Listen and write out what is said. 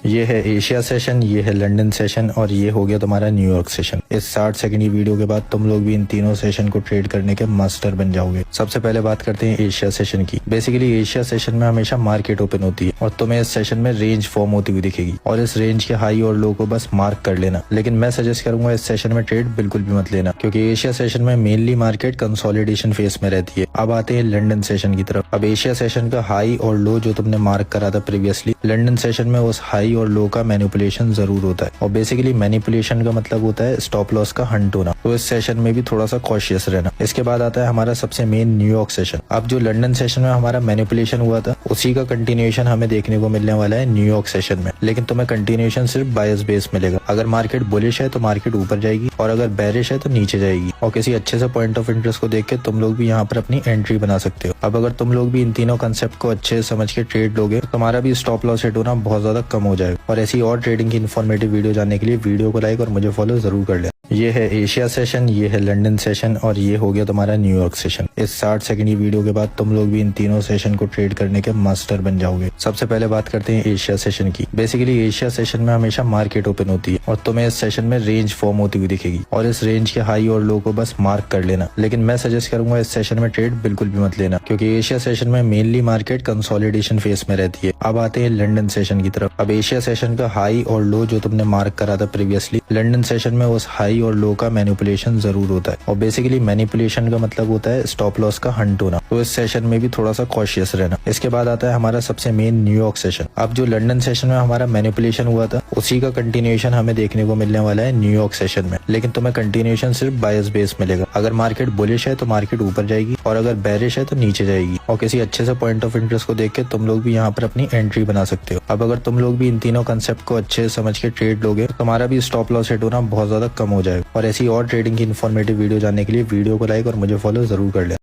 ये है Asia session, ये है लंदन सेशन और ये हो गया तुम्हारा न्यूयॉर्क सेशन। इस 60 सेकंड की वीडियो के बाद तुम लोग भी इन तीनों सेशन को ट्रेड करने के मास्टर बन जाओगे। सबसे पहले बात करते हैं एशिया सेशन की। बेसिकली एशिया सेशन में हमेशा मार्केट ओपन होती है और तुम्हें इस सेशन में रेंज फॉर्म होती हुई दिखेगी और इस रेंज के हाई और लो को बस मार्क कर लेना। लेकिन मैं सजेस्ट करूंगा इस सेशन में ट्रेड बिल्कुल भी मत लेना, क्योंकि एशिया सेशन में मेनली मार्केट कंसोलिडेशन फेस में रहती है। अब आते हैं लंदन सेशन की तरफ। अब एशिया सेशन का हाई और लो जो तुमने मार्क करा था प्रीवियसली, लंदन सेशन में उस हाई और लो का मैनिपुलेशन जरूर होता है और बेसिकली मैनिपुलेशन का मतलब होता है स्टॉप लॉस का हंट होना। तो इस सेशन में भी थोड़ा सा कॉशियस रहना। इसके बाद आता है हमारा सबसे मेन न्यूयॉर्क सेशन। अब जो लंदन सेशन में हमारा मैनिपुलेशन हुआ था उसी का कंटिन्यूएशन हमें देखने को मिलने वाला है न्यूयॉर्क सेशन में, लेकिन तुम्हें कंटिन्यूएशन सिर्फ बायस बेस मिलेगा। अगर मार्केट बुलिश है तो मार्केट ऊपर जाएगी और अगर बेरिश है तो नीचे जाएगी और किसी अच्छे से पॉइंट ऑफ इंटरेस्ट को देख के तुम लोग भी यहाँ पर अपनी एंट्री बना सकते हो। अब अगर तुम लोग भी इन तीनों कंसेप्ट को अच्छे से समझ के ट्रेड लोगे तो तुम्हारा भी स्टॉप लॉस हिट होना बहुत ज्यादा कम हो जाएगा। और ऐसी और ट्रेडिंग की इन्फॉर्मेटिव वीडियो जानने के लिए वीडियो को लाइक और मुझे फॉलो जरूर कर लें। ये है एशिया सेशन, ये है लंदन सेशन और ये हो गया तुम्हारा न्यूयॉर्क सेशन। इस 60 सेकंड की वीडियो के बाद तुम लोग भी इन तीनों सेशन को ट्रेड करने के मास्टर बन जाओगे। सबसे पहले बात करते हैं एशिया सेशन की। बेसिकली एशिया सेशन में हमेशा मार्केट ओपन होती है और तुम्हें इस सेशन में रेंज फॉर्म होती हुई दिखेगी और इस रेंज के हाई और लो को बस मार्क कर लेना। लेकिन मैं सजेस्ट करूंगा इस सेशन में ट्रेड बिल्कुल भी मत लेना, क्योंकि एशिया सेशन में मेनली मार्केट कंसोलिडेशन फेस में रहती है। अब आते हैं लंदन सेशन की तरफ। अब एशिया सेशन का हाई और लो जो तुमने मार्क करा था प्रीवियसली, लंदन सेशन में उस हाई और लो का मैनिपुलेशन जरूर होता है और बेसिकली मैनिपुलेशन का मतलब होता है स्टॉप लॉस का हंट होना। तो इस सेशन में भी थोड़ा सा कॉशियस रहना। इसके बाद आता है हमारा सबसे मेन न्यूयॉर्क सेशन। अब जो लंदन सेशन में हमारा मैनिपुलेशन हुआ था उसी का कंटिन्यूएशन हमें देखने को मिलने वाला है न्यूयॉर्क सेशन में, लेकिन तुम्हें कंटिन्यूएशन सिर्फ बायस बेस मिलेगा। अगर मार्केट बुलिश है तो मार्केट ऊपर जाएगी और अगर बेरिश है तो नीचे जाएगी और किसी अच्छे से पॉइंट ऑफ इंटरेस्ट को देख के तुम लोग भी यहाँ पर अपनी एंट्री बना सकते हो। अब अगर तुम लोग भी इन तीनों कंसेप्ट को अच्छे से समझ के ट्रेड लोगे तो तुम्हारा भी स्टॉप लॉस हिट होना बहुत ज्यादा कम हो जाएगा। और ऐसी और ट्रेडिंग की इन्फॉर्मेटिव वीडियो जानने के लिए वीडियो को लाइक और मुझे फॉलो जरूर कर लें।